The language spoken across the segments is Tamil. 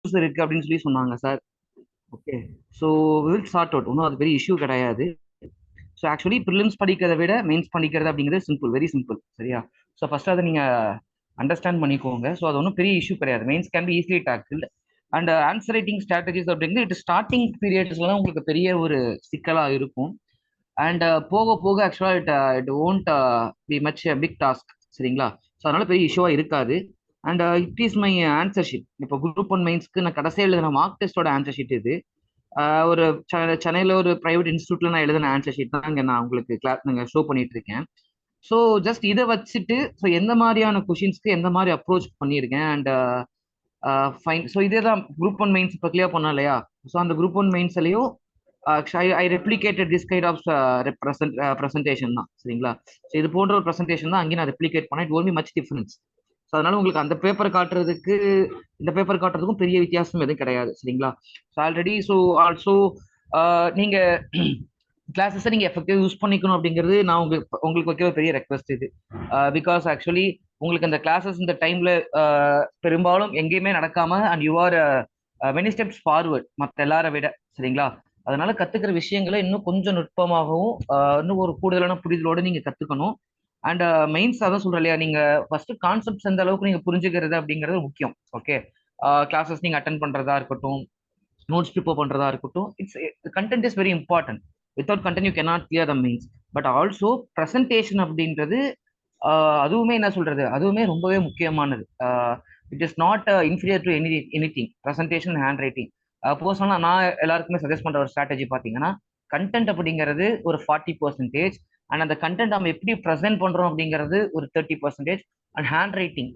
இஷ்யூஸ் இருக்கு அப்படின்னு சொல்லி சொன்னாங்க sir. Okay, so will sort out. ஒன்றும் அது பெரிய இஷ்யூ கிடையாது. ஸோ ஆக்சுவலி ப்ரிலிம்ஸ் படிக்கிறத விட மெயின்ஸ் படிக்கிறது அப்படிங்கிறது சிம்பிள், வெரி சிம்பிள். சரியா? ஸோ ஃபர்ஸ்ட் அதை நீங்க அண்டர்ஸ்டாண்ட் பண்ணிக்கோங்க. ஸோ அது ஒன்றும் பெரிய இஷ்யூ கிடையாது. Mains can be easily tackled. And answer writing strategies அப்படிங்கிறது இட் ஸ்டார்டிங் பீரியட்ஸ்ல தான் உங்களுக்கு பெரிய ஒரு சிக்கலா இருக்கும். அண்ட் போக போக actually it won't be much big task. சரிங்களா? ஸோ அதனால பெரிய இஷ்யூவா இருக்காது. And it is my answer sheet. இப்போ குரூப் ஒன் மெயின்ஸ்க்கு நான் கடைசியாக எழுதின மார்க் டெஸ்டோட ஆன்சர் ஷீட் இது. ஒரு சென்னையில ஒரு பிரைவேட் இன்ஸ்டியூட்ல நான் எழுதின ஆன்சர் ஷீட் தான் இங்க நான் உங்களுக்கு கிளாஸ் நாங்கள் ஷோ பண்ணிட்டு இருக்கேன். ஸோ ஜஸ்ட் இதை வச்சுட்டு ஸோ எந்த மாதிரியான கொஷின்ஸ்க்கு எந்த மாதிரி அப்ரோச் பண்ணியிருக்கேன் அண்ட் ஃபைன். ஸோ இதே தான் குரூப் ஒன் மெயின்ஸ் இப்போ கிளியர் பண்ணோம் இல்லையா? ஸோ அந்த குரூப் ஒன் மெயின்ஸ்லயும் I replicated this kind of presentation தான். சரிங்களா? ஸோ இது போன்ற ஒரு ப்ரெசன்டேஷன் தான் அங்கேயும் நான் ரெப்ளிகேட் பண்ணேன். It only much difference. So அதனால உங்களுக்கு அந்த பேப்பர் காட்டுறதுக்கு இந்த பேப்பர் காட்டுறதுக்கும் பெரிய வித்தியாசம் எதுவும் கிடையாது. சரிங்களா? ஸோ ஆல்ரெடி ஸோ ஆல்சோ நீங்க கிளாஸஸை நீங்க எஃபெக்டிவ் யூஸ் பண்ணிக்கணும் அப்படிங்கிறது நான் உங்களுக்கு வைக்கிற பெரிய ரெக்வஸ்ட் இது. பிகாஸ் ஆக்சுவலி உங்களுக்கு அந்த கிளாஸஸ் இந்த டைம்ல பெரும்பாலும் எங்கேயுமே நடக்காம and you are many steps forward மற்ற எல்லாரை விட. சரிங்களா? அதனால கத்துக்கிற விஷயங்களை இன்னும் கொஞ்சம் நுட்பமாகவும் இன்னும் ஒரு கூடுதலான புரிதலோடு நீங்க கத்துக்கணும். அண்ட் மெயின்ஸ் அதான் சொல்றேன் இல்லையா, நீங்க ஃபர்ஸ்ட் கான்செப்ட்ஸ் எந்த அளவுக்கு நீங்க புரிஞ்சுக்கிறது அப்படிங்கிறது முக்கியம். ஓகே, கிளாஸஸ் நீங்க அட்டன் பண்றதா இருக்கட்டும், நோட்ஸ் ப்ரிப்பேர் பண்றதா இருக்கட்டும், it's content is very important. Without content you cannot clear the mains. But also presentation அப்படின்றது அதுவுமே என்ன சொல்றது, அதுவுமே ரொம்பவே முக்கியமானது. It is not inferior to anything. Presentation, hand writing. பர்சனலாக நான் எல்லாருக்குமே சஜஸ்ட் பண்ற ஒரு ஸ்ட்ராட்டஜி பார்த்தீங்கன்னா, கண்டென்ட் அப்படிங்கிறது ஒரு 40%, அண்ட் அந்த கண்டென்ட் நம்ம எப்படி ப்ரெசென்ட் பண்றோம் அப்படிங்கிறது ஒரு 30%, அண்ட் ஹேண்ட் ரைட்டிங்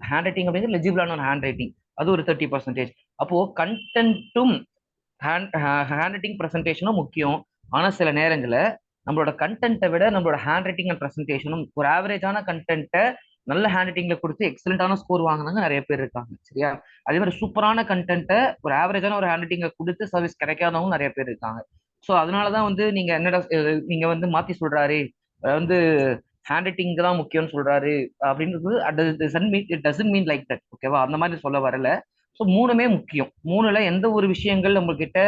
அப்படிங்கிறது லெஜிபிளான ஒரு ஹேண்ட் ரைட்டிங் அது ஒரு 30%. அப்போ கண்டென்ட்டும் ஹேண்ட் ரைட்டிங் ப்ரெசன்டேஷனும் முக்கியம். ஆனா சில நேரங்களில் நம்மளோட கண்டென்ட்டை விட நம்மளோட ஹேண்ட் ரைட்டிங் அண்ட் ப்ரெசன்டேஷனும், ஒரு ஆவரேஜான கண்டென்ட்டை நல்ல ஹேண்ட் ரைட்டிங்ல கொடுத்து எக்ஸலண்டான ஸ்கோர் வாங்கினாங்க நிறைய பேர் இருக்காங்க. சரியா? அதே மாதிரி சூப்பரான கண்டென்ட்டை ஒரு ஆவரேஜான ஒரு ஹேண்ட் ரைட்டிங்கை கொடுத்து சர்வீஸ் கிடைக்காதவங்க நிறைய பேர் இருக்காங்க. ஸோ அதனாலதான் வந்து நீங்க என்னடா நீங்க வந்து மாத்தி சொல்றாரு, வந்து ஹேண்ட் ரைட்டிங் தான் முக்கியம்னு சொல்றாரு அப்படின்றது it doesn't mean like that. ஓகேவா? அந்த மாதிரி சொல்ல வரல. ஸோ மூணுமே முக்கியம். மூணுல எந்த ஒரு விஷயங்கள் நம்ம கிட்ட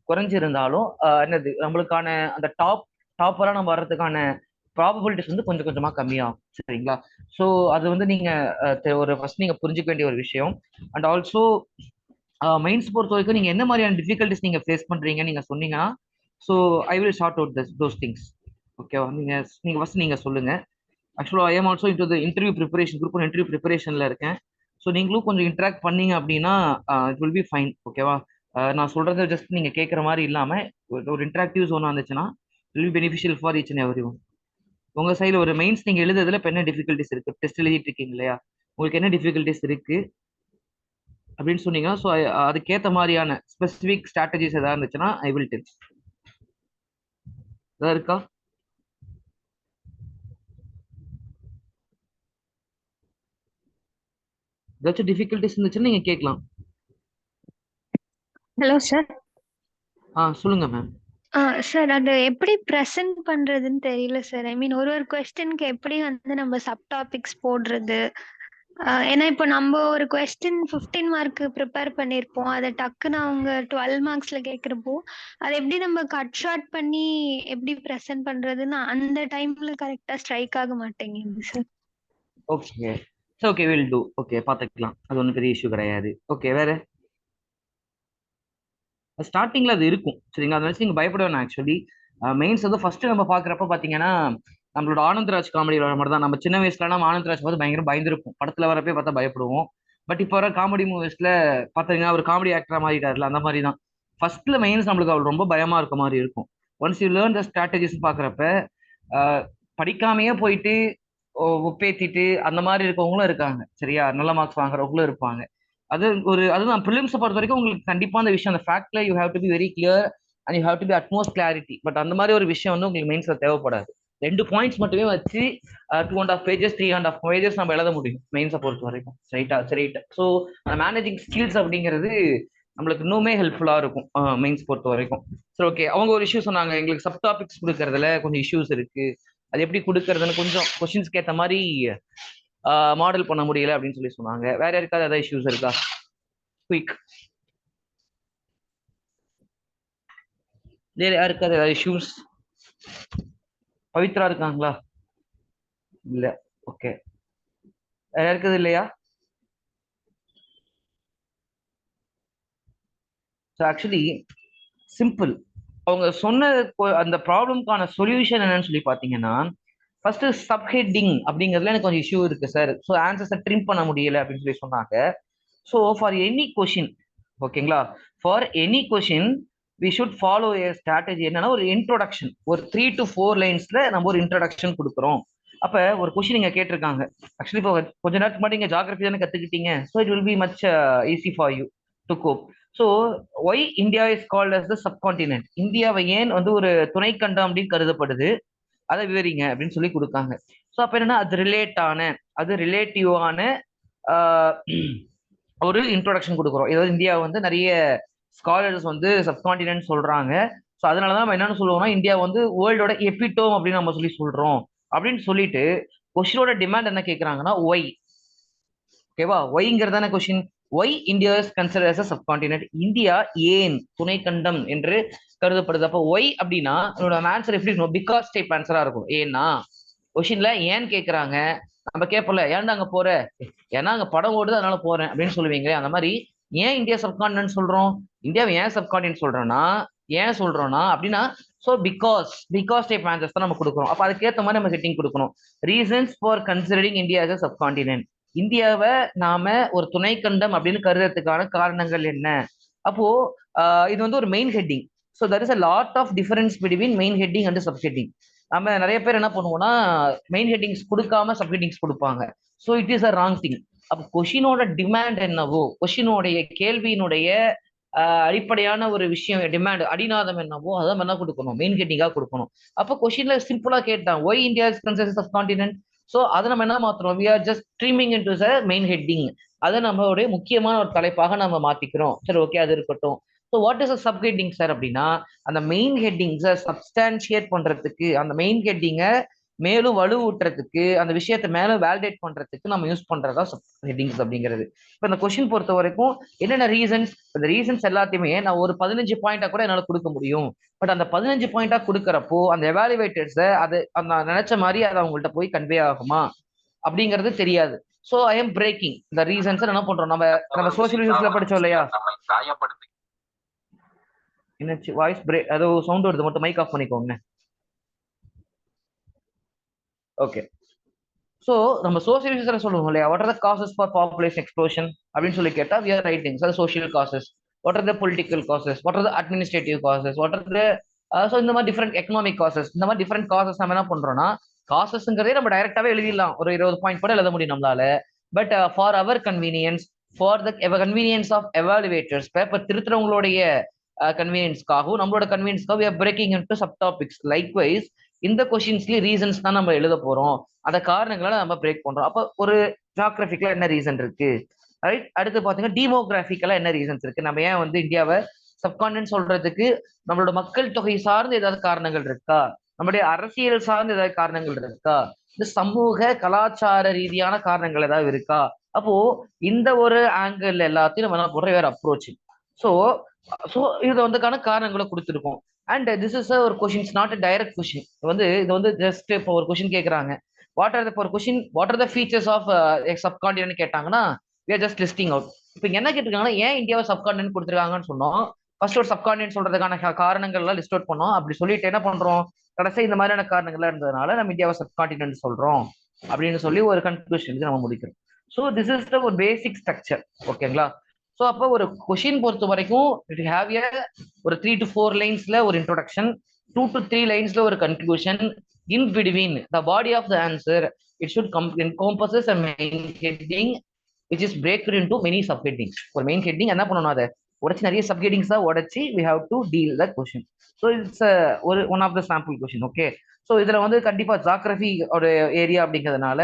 குறைஞ்சிருந்தாலும் என்னது நம்மளுக்கான அந்த டாப்பரா நம்ம வர்றதுக்கான ப்ராபபிலிட்டிஸ் வந்து கொஞ்சம் கொஞ்சமா கம்மியாகும். சரிங்களா? ஸோ அது வந்து நீங்க ஒரு ஃபர்ஸ்ட் நீங்க புரிஞ்சுக்க வேண்டிய ஒரு விஷயம். அண்ட் ஆல்சோ மெயின்ஸ் பொறுத்த வரைக்கும் நீங்க என்ன மாதிரியான டிஃபிகல்ட்டிஸ் நீங்க ஃபேஸ் பண்றீங்க நீங்க சொன்னீங்கன்னா, so I will sort out those things. ஓகேவா? நீங்க நீங்க ஃபர்ஸ்ட் நீங்க சொல்லுங்க. ஆக்சுவலா I am also into the interview preparation, group one interview ப்ரிப்பரேஷன்ல இருக்கேன். ஸோ நீங்களும் கொஞ்சம் இன்டராக்ட் பண்ணீங்க அப்படின்னா இட் வில் பி ஃபைன். ஓகேவா? நான் சொல்றது ஜஸ்ட் நீங்க கேட்குற மாதிரி இல்லாம ஒரு இன்டராக்டிவ் ஜோன் வந்துச்சுன்னா will be beneficial for each and every one. உங்க சைடு ஒரு மெயின்ஸ் நீங்க எழுதுறதுல இப்போ என்ன டிஃபிகல்ட்டிஸ் இருக்கு, டெஸ்ட் எழுதிட்டு இருக்கீங்க இல்லையா, உங்களுக்கு என்ன டிஃபிகல்ட்டிஸ் இருக்கு அப்படின்னு சொன்னீங்கன்னா, ஸோ அதுக்கேற்ற மாதிரியான ஸ்பெசிபிக் ஸ்ட்ராட்டஜிஸ் ஏதாவது இருந்துச்சுன்னா ஐ வில் டெல். ஏதாவது இருக்கா? ஏதாச்சும் டிஃபிகல்ட்டிஸ் இருந்துச்சுன்னா நீங்க கேட்கலாம். Hello sir. சொல்லுங்க மேம். சார், அது எப்படி ப்ரெசென்ட் பண்றதுன்னு தெரியல சார். ஐ மீன், ஒரு ஒரு கொஸ்டினுக்கு எப்படி வந்து நம்ம சப் டாபிக்ஸ் போடுறது. ஏன்னா இப்போ நம்ம ஒரு கொஸ்டின் 15 மார்க் ப்ரிப்பேர் பண்ணியிருப்போம். அதை டக்குன்னு அவங்க 12 மார்க்ஸ்ல கேட்குறப்போ அதை எப்படி நம்ம கட் ஷார்ட் பண்ணி எப்படி ப்ரெசென்ட் பண்றதுன்னு அந்த டைம்ல கரெக்டா ஸ்ட்ரைக் ஆக மாட்டேங்குது sir. Okay, okay, will do. Okay, பார்த்துக்கலாம். அது ஒன்றும் பெரிய இஷ்யூ கிடையாது. ஓகே, வேற ஸ்டார்டிங்ல அது இருக்கும். சரிங்களா? அதை வச்சு நீங்க பயப்பட வேணாம். ஆக்சுவலி மெயின்ஸ் வந்து ஃபர்ஸ்ட் நம்ம பாக்குறப்ப பாத்தீங்கன்னா நம்மளோட ஆனந்த்ராஜ் காமெடி வர மாதிரி தான். நம்ம சின்ன வயசுல நம்ம ஆனந்த்ராஜ் பார்த்து பயங்கர பயந்துருக்கும். படத்துல வரப்பே பார்த்தா பயப்படுவோம். பட் இப்போ வர காமெடி மூவிஸ்ல பாத்தீங்கன்னா ஒரு காமெடி ஆக்டரா மாறிட்டாருல, அந்த மாதிரி தான். ஃபர்ஸ்ட்ல மெயின்ஸ் நம்மளுக்கு அவள் ரொம்ப பயமா இருக்க மாதிரி இருக்கும். Once you learn the strategies பாக்குறப்ப படிக்காமையே போயிட்டு ஒப்பேத்திட்டு அந்த மாதிரி இருக்கவங்களும் இருக்காங்க. சரியா? நல்ல மார்க்ஸ் வாங்குறவங்களும் இருப்பாங்க. அதுதான் ப்ரிலிம்ஸ் பொறுத்த வரைக்கும் உங்களுக்கு கண்டிப்பா அந்த விஷயம், அந்த ஃபேக்ட்ல you have to be very clear and you have to be utmost clarity. But அந்த மாதிரி ஒரு விஷயம் வந்து உங்களுக்கு மெயின்ஸ்ல தேவைப்படாது. 2 பாயிண்ட்ஸ் மட்டுமே வச்சு 2.5 pages 3.5 pages நம்ம எழுத முடியும் மெயின்ஸை பொறுத்த வரைக்கும். ரைட்டா? ஸோ மேனேஜிங் ஸ்கில்ஸ் அப்படிங்கிறது நம்மளுக்கு இன்னுமே ஹெல்ப்ஃபுல்லா இருக்கும் மெயின்ஸ் பொறுத்த வரைக்கும். சரி, ஓகே. அவங்க ஒரு இஷ்யூ சொன்னாங்க, எங்களுக்கு சப் டாபிக்ஸ் கொடுக்கறதுல கொஞ்சம் இஷ்யூஸ் இருக்கு, அது எப்படி கொடுக்கறதுன்னு கொஞ்சம் கொஸ்டின்ஸ்க்கு ஏற்ற மாதிரி மாடல் பண்ண முடியல அப்படின்னு சொல்லி சொன்னாங்க. வேற யாருக்காவது ஏதாவது இஷ்யூஸ் இருக்கா? குயிக். வேற யாருக்கு ஏதாவது இஷ்யூஸ்? பவித்ரா இருக்காங்களா? இல்ல. ஓகே, வேற இருக்குது இல்லையா? So actually simple. அவங்க சொன்ன அந்த ப்ராப்ளம்க்கான சொல்யூஷன் என்னன்னு சொல்லி பார்த்தீங்கன்னா, ஃபர்ஸ்ட் சப்ஹெட்டிங் அப்படிங்கிறதுல எனக்கு கொஞ்சம் இஷ்யூ இருக்கு சார். ஸோ ஆன்சர்ஸை ட்ரிம் பண்ண முடியல அப்படின்னு சொல்லி சொன்னாங்க. ஸோ ஃபார் எனி கொஷின், ஓகேங்களா, for any question we should follow a strategy. என்னன்னா ஒரு இன்ட்ரோடக்ஷன், ஒரு 3 to 4 லைன்ஸ்ல நம்ம ஒரு இன்ட்ரோடக்ஷன் கொடுக்குறோம். அப்ப ஒரு கொஸ்டின் நீங்க கேட்டிருக்காங்க. ஆக்சுவலி இப்போ கொஞ்ச நேரத்துக்கு முன்னாடி நீங்க ஜாகிரபி தானே கத்துக்கிட்டீங்க. So it will be much easy for you to cope. So why India is called as the subcontinent. இந்தியாவை ஏன் வந்து ஒரு துணைக்கண்டம் அப்படின்னு கருதப்படுது, அதை விவரிங்க அப்படின்னு சொல்லி கொடுக்காங்க. ஸோ அப்ப என்னன்னா அது அது ரிலேட்டிவான ஒரு இன்ட்ரோடக்ஷன் கொடுக்குறோம். ஏதாவது இந்தியா வந்து நிறைய ஸ்காலர்ஸ் வந்து சப்கான்டினென்ட் சொல்றாங்க. ஸோ அதனாலதான் நம்ம என்னன்னு சொல்லுவோம்னா இந்தியா வந்து வேர்ல்டோட எபிட்டோம் அப்படின்னு நம்ம சொல்லி சொல்றோம். அப்படின்னு சொல்லிட்டு கொஸ்டினோட டிமாண்ட் என்ன கேட்கறாங்கன்னா ஒய். ஓகேவா, ஒய்ங்கிறதான question. Why India is consider as a subcontinent. India ஏன் துணைக்கண்டம் என்று கருதப்படுது. அப்போ ஒய் அப்படின்னா என்னோட ஆன்சர் எப்படி இருக்கும்? பிகாஸ் டைப் ஆன்சரா இருக்கும். ஏன்னா கொஸ்டின்ல ஏன் கேட்கறாங்க, நம்ம கேட்போம்ல ஏன்டா அங்க போற, ஏன்னா அங்க படம் ஓடுது அதனால போறேன் அப்படின்னு சொல்லுவீங்களே, அந்த மாதிரி ஏன் இந்தியா சப்கான்டினென்ட் சொல்றோம், இந்தியாவை ஏன் சப்கான்டினென்ட் சொல்றோம்னா, ஏன் சொல்றோம்னா அப்படின்னா ஸோ பிகாஸ் டைப் ஆன்சர்ஸ் தான் நம்ம கொடுக்குறோம். அப்போ அதுக்கேற்ற மாதிரி நம்ம ஹெட்டிங் கொடுக்கணும். Reasons for considering India as a subcontinent. இந்தியாவை நாம ஒரு துணைக்கண்டம் அப்படின்னு கருதுறதுக்கான காரணங்கள் என்ன. அப்போ இது வந்து ஒரு main heading. So that is a lot of difference between main heading and sub heading. நம்ம நிறைய பேர் என்ன பண்ணுவோம்னா மெயின் ஹெட்டிங்ஸ் கொடுக்காம சப் ஹெட்டிங்ஸ் கொடுப்பாங்க. So it is a wrong thing. அப்போ கொஷினோட டிமாண்ட் என்னவோ, கொஷினோடைய கேள்வியினுடைய அடிப்படையான ஒரு விஷயம், டிமாண்ட் அடிநாதம் என்னவோ அதான் என்ன கொடுக்கணும், மெயின் ஹெட்டிங்கா கொடுக்கணும். அப்போ கொஷின்ல சிம்பிளா கேட்டான் why India is considered of continent. So அதை நம்ம என்ன மாத்துறோம், we are just streaming into the main heading. அதை நம்மளுடைய முக்கியமான ஒரு தலைப்பாக நம்ம மாத்திக்கிறோம். சரி, ஓகே, அது இருக்கட்டும். So what is a sub heading sir அப்படின்னா, அந்த மெயின் ஹெட்டிங்ஸை சப்ஸ்டான்ஷியேட் பண்றதுக்கு, அந்த மெயின் ஹெட்டிங்கை மேலும் வலுவூட்டுறதுக்கு, அந்த விஷயத்தை மேலும் வேலிடேட் பண்றதுக்கு நம்ம யூஸ் பண்றதா சப் ஹெட்டிங்ஸ் அப்படிங்கிறது. இப்போ இந்த கொஸ்டின் பொறுத்த வரைக்கும் என்னென்ன ரீசன்ஸ், இந்த ரீசன்ஸ் எல்லாத்தையுமே நான் ஒரு 15 பாயிண்டா கூட என்னால கொடுக்க முடியும். பட் அந்த 15 பாயிண்டா கொடுக்கறப்போ அந்த எவாலுவேட்டர்ஸை அது அந்த நினைச்ச மாதிரி அதை அவங்கள்ட்ட போய் கன்வே ஆகுமா அப்படிங்கிறது தெரியாது. ஸோ ஐ எம் பிரேக்கிங் இந்த ரீசன்ஸ். என்ன பண்றோம், நம்ம சோசியல் யூஸ்ல படிச்சோம் இல்லையா, என்னாச்சு வாய்ஸ் பிரேக், அதோ சவுண்ட் வருது, மட்டும் மைக் ஆஃப் பண்ணிக்கோங்க. ஓகே. ஸோ நம்ம சோசியல் யூஸ்ல சொல்லுவோம் இல்லையா, what are the causes for population explosion அப்படின்னு சொல்லி கேட்டா வி ஆர் ரைட்டிங் அது social causes. What are the political causes, what are the administrative causes, what are the so இந்த மாதிரி டிஃப்ரெண்ட் எக்கனாமிக் காசஸ், இந்த மாதிரி டிஃப்ரெண்ட் காசஸ் நம்ம என்ன பண்றோம்னா, காசஸ்ங்கிறதே நம்ம டைரக்டாவே எழுதிடலாம், ஒரு 20 பாயிண்ட் கூட எழுத முடியும் நம்மளால. But for our convenience, for the convenience of evaluators, paper திருத்துறவங்களுடைய கன்வீனியன்ஸ்க்காகவும் நம்மளோட கன்வீனியன்ஸ்க்காக we are breaking into sub topics. Likewise இந்த கொஸ்டின்ஸ்லயே ரீசன்ஸ் தான் நம்ம எழுத போறோம், அந்த காரணங்களை நம்ம பிரேக் பண்றோம். அப்ப ஒரு ஜியோகிராபிக்கலா என்ன ரீசன் இருக்கு, ரைட். அடுத்து பாத்தீங்கன்னா டீமோகிராபிக்கலா என்ன ரீசன்ஸ் இருக்கு, நம்ம ஏன் வந்து இந்தியாவை சப்கான்டினென்ட் சொல்றதுக்கு நம்மளோட மக்கள் தொகை சார்ந்து ஏதாவது காரணங்கள் இருக்கா, நம்மளுடைய அரசியல் சார்ந்து ஏதாவது காரணங்கள் இருக்கா, இந்த சமூக கலாச்சார ரீதியான காரணங்கள் ஏதாவது இருக்கா. அப்போ இந்த ஒரு ஆங்கிள் எல்லாத்தையும் நம்ம என்ன பண்றோம், வேற அப்ரோச். ஸோ ஸோ இது வந்துக்கான காரணங்களை கொடுத்துருக்கோம். அண்ட் திஸ் இஸ் ஒரு question, not a direct question. இது வந்து ஜஸ்ட் இப்போ ஒரு கொஸ்டின் கேட்கறாங்க, வாட் ஆர் ஒரு question, what are the features of subcontinent கேட்டாங்கன்னா we are just listing out. இப்போ என்ன கேட்டிருக்காங்கன்னா ஏன் இந்தியாவை சப்கான்டினென்ட் கொடுத்துருக்காங்கன்னு சொன்னோம். ஃபர்ஸ்ட் ஒரு சப்கான்டினென்ட் சொல்றதுக்கான காரணங்கள் எல்லாம் லிஸ்ட் அவுட் பண்ணோம். அப்படி சொல்லிட்டு என்ன பண்றோம், கடைசி இந்த மாதிரியான காரணங்கள்லாம் இருந்ததுனால நம்ம இந்தியாவை சப்கான்டினென்ட் சொல்றோம் அப்படின்னு சொல்லி ஒரு கன்க்ளூஷனுக்கு நம்ம முடிக்கிறோம். ஸோ திஸ் இஸ் த ஒரு பேசிக் ஸ்ட்ரக்சர். ஓகேங்களா. ஸோ அப்போ ஒரு கொஷின் பொறுத்த வரைக்கும் இட் ஹேவ் ஏ ஒரு 3 to 4 லைன்ஸ்ல ஒரு இன்ட்ரோடக்ஷன், 2 to 3 லைன்ஸ்ல ஒரு conclusion. In between the body of the answer it should encompasses a main heading which is breaked into many subheadings. ஒரு மெயின் ஹெட்டிங் என்ன பண்ணணும், அதை உடச்சி நிறைய சப்ஹெட்டிங்ஸா உடச்சி we have to deal the question. So it's ஒரு one of the sample question. Okay. So இதுல வந்து கண்டிப்பா ஜியோகிராஃபி ஒரு ஏரியா அப்படிங்கிறதுனால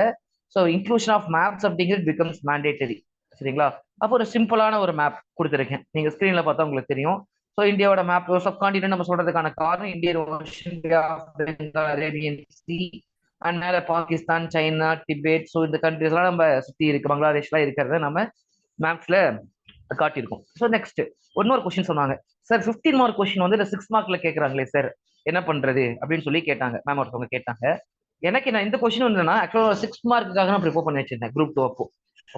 ஸோ இன்க்ளூஷன் ஆஃப் மேப்ஸ் அப்படிங்கிறது பிகம்ஸ் மேண்டேட்டரி. சரிங்களா. அப்போ ஒரு சிம்பிளான ஒரு மேப் கொடுத்துருக்கேன், நீங்க ஸ்கிரீன்ல பார்த்தா உங்களுக்கு தெரியும். ஸோ இந்தியாவோட மேப் சப்கான்டினென்ட் நம்ம சொல்றதுக்கான காரணம் Indian ocean, Arabian sea, and மேல பாகிஸ்தான், சைனா, டிபேட். ஸோ இந்த கண்ட்ரிஸ் எல்லாம் நம்ம சுத்தி இருக்கு, பங்களாதேஷ் எல்லாம் இருக்கிறத நம்ம மேப்ஸ்ல காட்டியிருக்கும். ஸோ நெக்ஸ்ட் இன்னொரு கொஸ்டின் சொன்னாங்க, சார் 15 மார்க் கொஸ்டின் வந்து இந்த 6 மார்க்ல கேட்கறாங்களே சார், என்ன பண்றது அப்படின்னு சொல்லி கேட்டாங்க. மேம் ஒருத்தவங்க கேட்டாங்க. எனக்கு நான் இந்த கொஸ்டின் என்னன்னா ஆக்சுவலா 6 மார்க்குக்காக நான் ப்ரிப்பேர் பண்ணி வச்சிருந்தேன் குரூப் 2 அப்போ.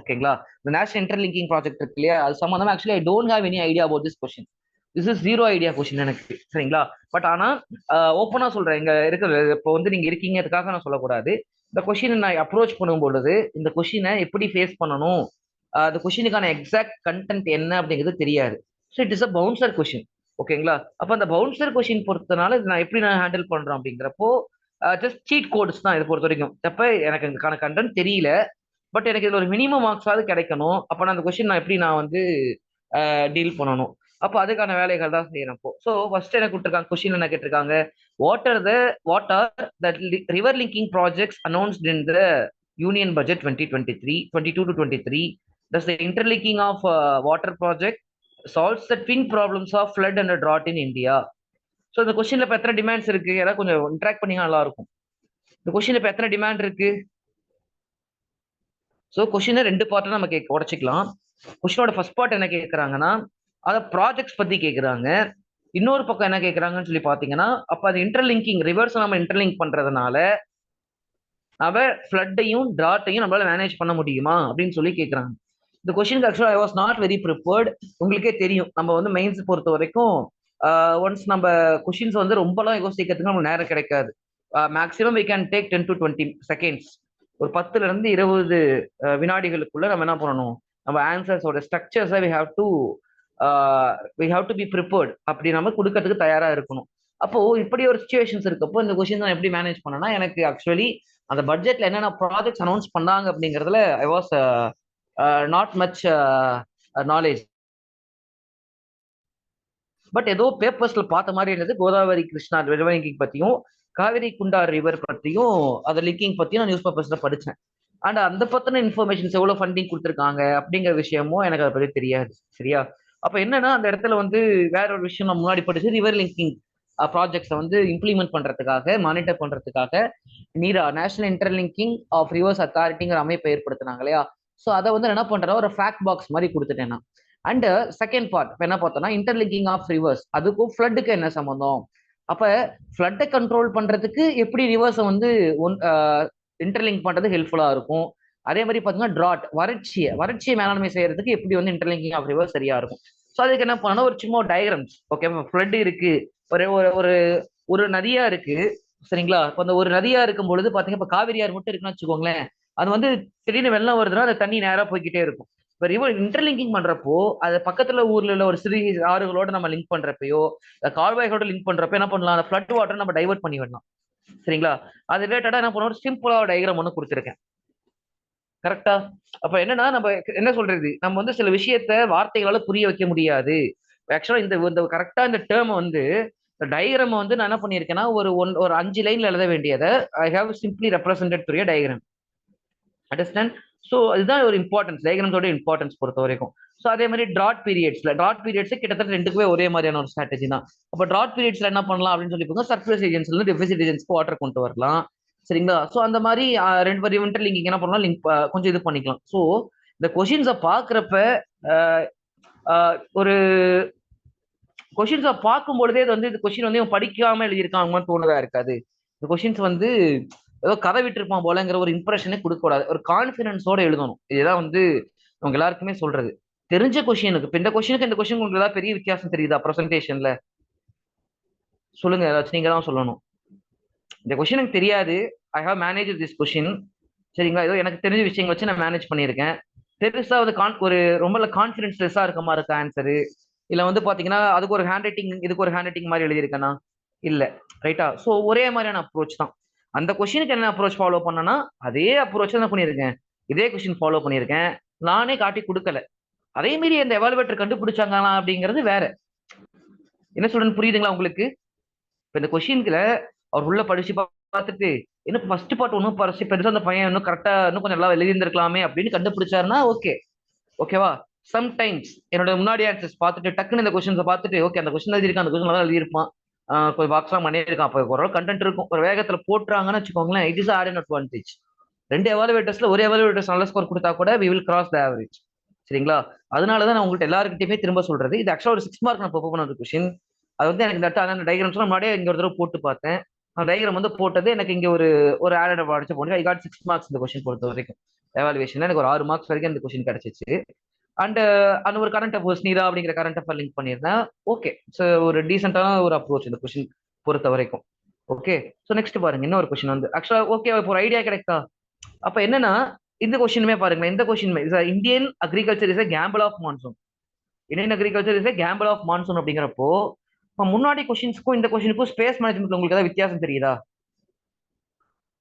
ஓகேங்களா, இந்த நேஷனல் இன்டர்லிங்கிங் ப்ராஜெக்ட் இருக்கு இல்லையா, அது சம்பந்தமா actually I don't have any idea about this question. This is zero idea question எனக்கு, சரிங்களா. பட் ஆனா ஓப்பனா சொல்றேன், இங்க இருக்கிற இப்போ வந்து நீங்க இருக்கீங்கிறதுக்காக நான் சொல்லக்கூடாது. இந்த கொஸ்டின் நான் அப்ரோச் பண்ணும் பொழுது இந்த கொஸ்டினை எப்படி ஃபேஸ் பண்ணணும், அந்த கொஸ்டினுக்கான எக்ஸாக்ட் கண்டென்ட் என்ன அப்படிங்கிறது தெரியாது. So it is a bouncer question. ஓகேங்களா, அப்ப அந்த பவுன்சர் கொஸ்டின் பொறுத்தனால நான் எப்படி நான் ஹேண்டில் பண்றேன் அப்படிங்கிறப்போ ஜஸ்ட் சீட் கோட்ஸ் தான் இதை பொறுத்த வரைக்கும். அப்ப எனக்கு இதுக்கான கண்டென்ட் தெரியல, பட் எனக்கு இதுல ஒரு மினிமம் மார்க்ஸாவது கிடைக்கணும். அப்ப நான் அந்த கொஸ்டின் நான் எப்படி நான் வந்து டீல் பண்ணணும், அப்போ அதுக்கான வேலைகள் தான் செய்யணும். அப்போ ஸோ ஃபர்ஸ்ட் என்ன கொடுத்துருக்காங்க, கொஸ்டின் என்ன கேட்டிருக்காங்க, what are the river linking projects announced in the union budget 2023 22 to 23. Does the interlinking of water project solves the twin problems of flood and drought in India? So இந்த கொஸ்டின்ல இப்போ எத்தனை டிமாண்ட்ஸ் இருக்கு, ஏதாவது கொஞ்சம் இன்ட்ராக்ட் பண்ணி நல்லா இருக்கும். இந்த கொஸ்டின்ல இப்போ எத்தனை டிமாண்ட் இருக்கு? ஸோ கொஸ்டினை ரெண்டு பார்ட்டா நம்ம உடச்சிக்கலாம். கொஸ்டினோட ஃபர்ஸ்ட் பார்ட் என்ன கேட்கறாங்கன்னா, அதை ப்ராஜெக்ட்ஸ் பத்தி கேட்கறாங்க. இன்னொரு பக்கம் என்ன கேட்கறாங்கன்னு சொல்லி பாத்தீங்கன்னா, அப்ப அது இன்டர்லிங்கிங் ரிவர்ஸ் நம்ம இன்டர்லிங்க் பண்றதுனால அவ ஃப்ளட்டையும் டிராட்டையும் நம்மளால மேனேஜ் பண்ண முடியுமா அப்படின்னு சொல்லி கேட்கறாங்க. இந்த கொஸ்டின் ஆக்சுவலா I was not very prepared. உங்களுக்கே தெரியும், நம்ம வந்து மெயின்ஸ் பொறுத்த வரைக்கும் ஒன்ஸ் நம்ம கொஸ்டின்ஸ் வந்து ரொம்பலாம் யோசிக்கிறதுக்கு நமக்கு நேரம் கிடைக்காது. Maximum we can take 10 to 20 seconds, ஒரு 10ல இருந்து 20 வினாடிகளுக்குள்ள நம்ம என்ன பண்ணணும், நம்ம ஆன்சர்ஸோட ஸ்ட்ரக்சர்ஸை we have to be prepared, அப்படி நம்ம கொடுக்கறதுக்கு தயாரா இருக்கணும். அப்போ இப்படி ஒரு சுச்சுவேஷன்ஸ் இருக்கப்போ இந்த கொஸ்டின் நான் எப்படி மேனேஜ் பண்ணனா, எனக்கு ஆக்சுவலி அந்த பட்ஜெட்ல என்னென்ன ப்ராஜெக்ட்ஸ் அனௌன்ஸ் பண்ணாங்க அப்படிங்கிறதுல I was not much knowledge. But ஏதோ பேப்பர்ஸ்ல பார்த்த மாதிரி இருந்தது, கோதாவரி கிருஷ்ணா ரிவர் லிங்கிங் பத்தியும் காவிரி குண்டார் ரிவர் பத்தியும் அதை லிங்கிங் பத்தியும் நான் நியூஸ் பேப்பர்ஸ்ல படிச்சேன். அண்ட் அந்த பத்தின இன்ஃபர்மேஷன்ஸ் எவ்வளவு ஃபண்டிங் கொடுத்துருக்காங்க அப்படிங்கிற விஷயமும் எனக்கு அதை பத்தி தெரியாது. சரியா, அப்ப என்னன்னா அந்த இடத்துல வந்து வேற ஒரு விஷயம் நான் முன்னாடி படிச்சு, ரிவர் லிங்கிங் ப்ராஜெக்ட்ஸை வந்து இம்ப்ளிமெண்ட் பண்றதுக்காக மானிட்டர் பண்றதுக்காக நீரா நேஷனல் இன்டர்லிங்கிங் ஆஃப் ரிவர்ஸ் அத்தாரிட்டிங்கிற அமைப்பை ஏற்படுத்தினாங்க இல்லையா. ஸோ அதை வந்து என்ன பண்றேன், ஒரு ஃபேக்ட் பாக்ஸ் மாதிரி கொடுத்துட்டேன் நான். அண்ட் செகண்ட் பார்ட் என்ன பார்த்தோம்னா, இன்டர்லிங்கிங் ஆஃப் ரிவர்ஸ், அதுக்கும் ஃப்ளட்டுக்கு என்ன சம்பந்தம், அப்ப ஃப்ளட்டை கண்ட்ரோல் பண்றதுக்கு எப்படி ரிவர்ஸை வந்து இன்டர்லிங்க் பண்றது ஹெல்ப்ஃபுல்லா இருக்கும். அதே மாதிரி பாத்தீங்கன்னா டிராட், வறட்சியை மேலாண்மை செய்யறதுக்கு எப்படி வந்து இன்டர்லிங்கிங் ஆஃப் ரிவர்ஸ் சரியா இருக்கும். ஸோ அதுக்கு என்ன பண்ணணும், ஒரு சும்மா டயக்ராம்ஸ். ஓகே, ஃப்ளட் இருக்கு, ஒரு ஒரு ஒரு நதியா இருக்கு, சரிங்களா. இப்போ அந்த ஒரு நதியா இருக்கும் பொழுது பாத்தீங்கன்னா, இப்போ காவிரியார் மட்டும் இருக்குன்னு வச்சுக்கோங்களேன், அது வந்து திடீர்னு வெள்ளம் வருதுன்னா அந்த தண்ணி நேரா போய்கிட்டே இருக்கும். இப்போ ரிவர் இன்டர்லிங்கிங் பண்றப்போ அது பக்கத்துல ஊர்ல உள்ள ஒரு சிறிய ஆறுகளோட நம்ம லிங்க் பண்றப்பயோ கால்வாய்களோட லிங்க் பண்றப்ப என்ன பண்ணலாம், அந்த ஃப்ளட் வாட்டர் நம்ம டைவர்ட் பண்ணி விடலாம். சரிங்களா, அது ரிலேட்டடா என்ன பண்ணுவோம், சிம்பிளா டயக்ராம் ஒன்று கொடுத்துருக்கேன். கரெக்டா, அப்ப என்னன்னா நம்ம என்ன சொல்றது, நம்ம வந்து சில விஷயத்த வார்த்தைகளால புரிய வைக்க முடியாது. ஆக்சுவலா இந்த கரெக்டா இந்த டேர்ம் வந்து டயக்ராம் வந்து நான் என்ன பண்ணியிருக்கேன்னா, ஒரு 5 லைன்ல எழுத வேண்டியதை I have simply represented through diagram. Understand? So இதுதான் ஒரு இம்பார்ட்டன்ஸ், டயக்ராம்ஸோட இம்பார்ட்டன்ஸ் பொறுத்த வரைக்கும். ஸோ அதே மாதிரி ட்ராட் பீரியட்ஸ் கிட்டத்தட்ட ரெண்டுக்குமே ஒரே மாதிரியான ஒரு ஸ்ட்ராட்டஜி தான். அப்போ ட்ராட் பீரியட்ஸ்ல என்ன பண்ணலாம் அப்படின்னு சொல்லி பார்த்தா, சர்ஃபேஸ் ஏஜென்சில இருந்து டெபிசிட் ஏஜென்சிக்கு வாட்டர் கொண்டு வரலாம். சரிங்களா, ஸோ அந்த மாதிரி ரெண்டு பேரும் இன்டர்லிங்கிங் என்ன பண்ணலாம், லிங்க் கொஞ்சம் இது பண்ணிக்கலாம். ஸோ இந்த கொஷின்ஸை பார்க்குறப்ப ஒரு கொஷின்ஸை பார்க்கும்பொழுதே இது வந்து இந்த கொஷின் வந்து இவன் படிக்காம எழுதியிருக்காங்கன்னு தோணுதா இருக்காது. இந்த கொஷின்ஸ் வந்து ஏதோ கதை விட்டுருப்பான் போலங்கிற ஒரு இம்ப்ரெஷனே கொடுக்க கூடாது, ஒரு கான்பிடன்ஸோட எழுதணும். இதுதான் வந்து அவங்க எல்லாருக்குமே சொல்றது. தெரிஞ்ச கொஷினுக்கு இப்ப இந்த கொஷினுக்கு இந்த கொஷின் உங்களுக்கு ஏதாவது பெரிய வித்தியாசம் தெரியுதா ப்ரெசன்டேஷன்ல? சொல்லுங்க, ஏதாச்சும் நீங்க தான் சொல்லணும். இந்த கொஷின் எனக்கு தெரியாது, I have manage this question, சரிங்களா, ஏதோ எனக்கு தெரிஞ்ச விஷயங்கள் வச்சு நான் மேனேஜ் பண்ணியிருக்கேன். பெருசா ஒரு ரொம்ப கான்பிடன்ஸ் லெஸ்ஸா இருக்க மாதிரி இருக்க ஆன்சரு, இல்ல வந்து பாத்தீங்கன்னா அதுக்கு ஒரு ஹேண்ட் ரைட்டிங் இதுக்கு ஒரு ஹேண்ட் ரைட்டிங் மாதிரி எழுதியிருக்கேனா இல்ல, ரைட்டா. ஸோ ஒரே மாதிரியான அப்ரோச் தான். அந்த கொஸ்டினுக்கு என்ன அப்ரோச் ஃபாலோ பண்ணனா அதே அப்ரோச் தான் பண்ணியிருக்கேன், இதே கொஸ்டின் ஃபாலோ பண்ணியிருக்கேன், நானே காட்டி கொடுக்கல. அதே மீறி அந்த எவாலுவேட்டர் கண்டுபிடிச்சாங்களா அப்படிங்கிறது வேற. என்ன சொல்றேன்னு புரியுதுங்களா உங்களுக்கு? இப்ப இந்த கொஸ்டின்ல அவர் உள்ள படிச்சு பார்த்துட்டு இன்னும் ஃபர்ஸ்ட் பார்ட் ஒன்றும் பெருசா அந்த பையன் இன்னும் கரெக்டா இன்னும் கொஞ்சம் நல்லா எழுதியிருந்திருக்கலாமே அப்படின்னு கண்டுபிடிச்சாருன்னா ஓகே, ஓகேவா. சம்டைம்ஸ் என்னோட முன்னாடி ஆன்சர்ஸ் பார்த்துட்டு டக்குன்னு இந்த கொஸ்டின்ஸை பார்த்துட்டு ஓகே அந்த கொஸ்டின் எழுதியிருக்கான், அந்த கொஸ்டின் நல்லா எழுதியிருப்பான், கொஞ்சம் பாக்ஸ்லாம் பண்ணியிருக்கான், அப்போ ஓரளவு கண்டென்ட் இருக்கும், ஒரு வேகத்துல போட்டுறாங்கன்னு வச்சுக்கோங்களேன், it is at an advantage. ரெண்டு எவாலுவேட்டர்ஸ்ல ஒரு எவாலுவேட்டர்ஸ் நல்ல ஸ்கோர் கொடுத்தா கூட we will cross the average. சரிங்களா? அதனாலதான் நான் உங்கள்ட்ட எல்லாருக்கிட்டையுமே திரும்ப சொல்றது. இது ஆக்சுவலா ஒரு 6 மார்க் நான் ப்ரிப்பேர் பண்ண ஒரு கொஸ்டின். அது வந்து எனக்கு இந்த இடத்துல அந்த டைகிராம் சொன்னா முன்னாடியே இங்க ஒரு தடவை போட்டு பார்த்தேன். அந்த டைகிராம் வந்து போட்டது எனக்கு இங்க ஒரு ஒரு ஆடட் அடிச்ச போனீங்க. ஐ காட் 6 மார்க்ஸ் இந்த கொஸ்டின் பொறுத்த வரைக்கும். எவாலுவேஷன்ல எனக்கு ஒரு 6 மார்க்ஸ் வரைக்கும் இந்த கொஸ்டின் கிடைச்சிச்சு. அண்ட் அந்த ஒரு கரண்ட் அஃபேர்ஸ் நீரா அப்படிங்கிற கரண்ட் அஃபேர் லிங்க் பண்ணியிருந்தேன். ஓகே, ஸோ ஒரு டீசென்டான ஒரு அப்ரோச் இந்த கொஸ்டின் பொறுத்த வரைக்கும். ஓகே, ஸோ நெக்ஸ்ட் பாருங்க இன்னொரு கொஸ்டின் வந்து ஆக்சுவலா ஓகே இப்போ ஒரு ஐடியா கிடைக்கா. அப்ப என்னன்னா இந்த கொஸ்டினுமே பாருங்க, இந்த question Indian agriculture is a gamble of monsoon. Indian agriculture is a gamble of monsoon அப்படிங்கிறப்போ முன்னாடி கொஸ்டின்ஸ்க்கும் இந்த கொஸ்டினுக்கும் ஸ்பேஸ் மேனேஜ்மெண்ட் உங்களுக்கு ஏதாவது வித்தியாசம் தெரியுதா?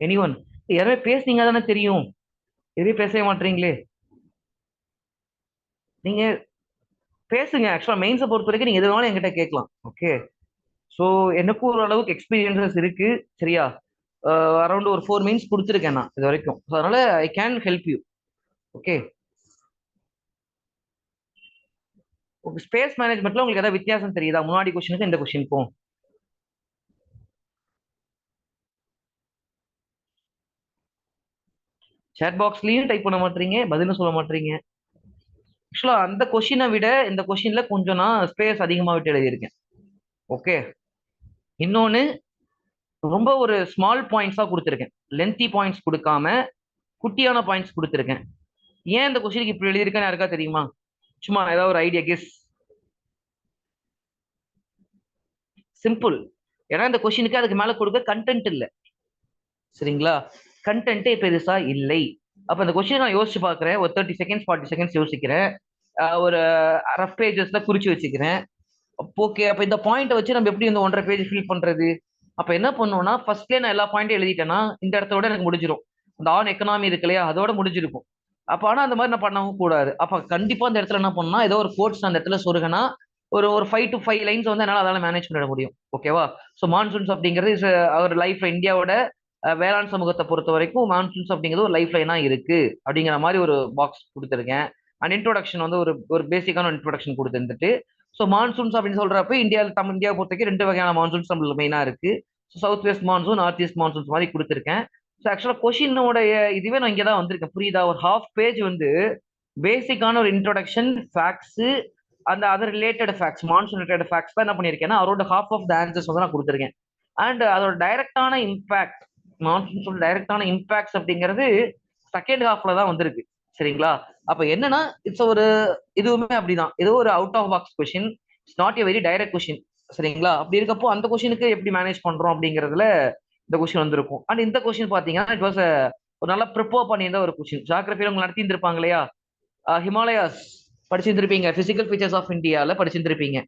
எனிஒன்? யாருமே பேசுனீங்க தானே தெரியும், எதுவும் பேசவே மாட்டீங்களே. நீங்க பேசுங்க. ஆக்சுவலா மெயின்ஸை பொறுத்த வரைக்கும் நீங்க எதுனாலும் என்கிட்ட கேட்கலாம். ஓகே, ஸோ எனக்கும் ஒரு அளவுக்கு எக்ஸ்பீரியன்சஸ் இருக்கு. சரியா? அரௌண்ட் ஒரு 4 மெயின்ஸ் கொடுத்துருக்கேன் நான் இது வரைக்கும். அதனால I can help you. Okay, space மேனேஜ்மெண்ட்ல உங்களுக்கு ஏதாவது வித்தியாசம் தெரியுதா முன்னாடி கொஸ்டினுக்கும் இந்த கொஸ்டினுக்கும்? சேட் பாக்ஸ்லயும் டைப் பண்ண மாட்டீங்க, பதிலும் சொல்ல மாட்டீங்க. ஆக்சுவலா அந்த கொஸ்டினை விட இந்த கொஸ்டின்ல கொஞ்சம் நான் ஸ்பேஸ் அதிகமா விட்டு எழுதியிருக்கேன். ஓகே, இன்னொன்னு ரொம்ப ஒரு ஸ்மால் பாயிண்ட்ஸா கொடுத்துருக்கேன். லென்த்தி பாயிண்ட்ஸ் கொடுக்காம குட்டியான பாயிண்ட்ஸ் கொடுத்துருக்கேன். ஏன் இந்த கொஸ்டினுக்கு இப்படி எழுதியிருக்கேன்னு யாருக்கா தெரியுமா? சும்மா ஏதாவது ஒரு ஐடியா கெஸ். சிம்பிள். ஏன்னா இந்த கொஸ்டினுக்கு அதுக்கு மேல கொடுக்க கண்டென்ட் இல்லை. சரிங்களா? கண்டென்ட்டே பெருசா இல்லை. அப்ப இந்த கொஸ்டின் நான் யோசிச்சு பாக்குறேன். ஒரு 30 செகண்ட்ஸ் 40 செகண்ட்ஸ் யோசிக்கிறேன். ஒரு ரஃப் பேஜஸ்ல குறிச்சு வச்சுக்கிறேன். ஓகே, அப்ப இந்த பாயிண்ட் வச்சு நம்ம எப்படி இந்த 1.5 பேஜ் ஃபில் பண்றது? அப்ப என்ன பண்ணுவோம்னா ஃபர்ஸ்ட்லேயே நான் எல்லா பாயிண்ட்டும் எழுதிட்டேன்னா இந்த இடத்தோட எனக்கு முடிஞ்சிடும். இந்த ஆன் எக்கனாமி இருக்கு இல்லையா, அதோட முடிஞ்சிருக்கும். அப்ப ஆனா அந்த மாதிரி நான் பண்ணவும் கூடாது. அப்ப கண்டிப்பா அந்த இடத்துல என்ன பண்ணா ஏதோ ஒரு கோட்ஸ் அந்த இடத்துல சொருகனா ஒரு ஒரு 5 to 5 லைன்ஸ் வந்து என்னால அதெல்லாம் மேனேஜ் பண்ணிட முடியும். ஓகேவா? ஸோ மான்சூன்ஸ் அப்படிங்கிறது அவர் லைஃப்ல இந்தியாவோட வேளாண் சமூகத்தை பொறுத்த வரைக்கும் மான்சூன்ஸ் அப்படிங்கிறது ஒரு லைஃப் லைனா இருக்கு அப்படிங்கிற மாதிரி ஒரு பாக்ஸ் கொடுத்துருக்கேன். அண்ட் இன்ட்ரோடக்ஷன் வந்து ஒரு ஒரு பேசிக்கான இன்ட்ரோடக்ஷன் கொடுத்துருந்துட்டு, ஸோ மான்சூன்ஸ் அப்படின்னு சொல்றப்ப இந்தியாவை பொறுத்த வரைக்கும் 2 வகையான மான்சூன்ஸ் நம்மளுக்கு மெயினா இருக்கு. South west monsoon, north east monsoons மாதிரி கொடுத்துருக்கேன். ஸோ ஆக்சுவலா கொஷினோடைய இதுவே நான் இங்கே தான் வந்திருக்கேன். புரியுதா? ஒரு ஹாஃப் பேஜ் வந்து பேசிக்கான ஒரு இன்ட்ரோடக்ஷன் ஃபேக்ட்ஸ் அந்த other related facts, monsoon related facts தான் என்ன பண்ணியிருக்கேன்னா அவரோட ஹாஃப் ஆஃப் த ஆன்சர்ஸ் வந்து நான் கொடுத்துருக்கேன். அண்ட் அதோட டைரக்டான இம்பாக்ட், மான்சூன் டைரக்டான இம்பாக்ட்ஸ் அப்படிங்கிறது செகண்ட் ஹாஃப்ல தான் வந்திருக்கு. சரிங்களா? அப்ப என்னன்னா இட்ஸ் ஒரு இதுவுமே அப்படிதான், ஏதோ ஒரு out of box question, it's not a very direct question. சரிங்களா? அப்படி இருக்கப்போ அந்த கொஸ்டினுக்கு எப்படி மேனேஜ் பண்றோம் அப்படிங்கிறதுல இந்த கொஸ்டின் வந்திருக்கும். அண்ட் இந்த கொஸ்டின் பாத்தீங்கன்னா இட் வாஸ் ஒரு நல்லா ப்ரிப்பேர் பண்ணியிருந்த ஒரு கொஸ்டின். ஜியோகிராஃபியில உங்க நடத்திருப்பாங்க இல்லையா, ஹிமாலயாஸ் படிச்சிருந்திருப்பீங்க, பிசிக்கல் ஃபீச்சர்ஸ் ஆஃப் இந்தியால படிச்சிருந்திருப்பீங்க.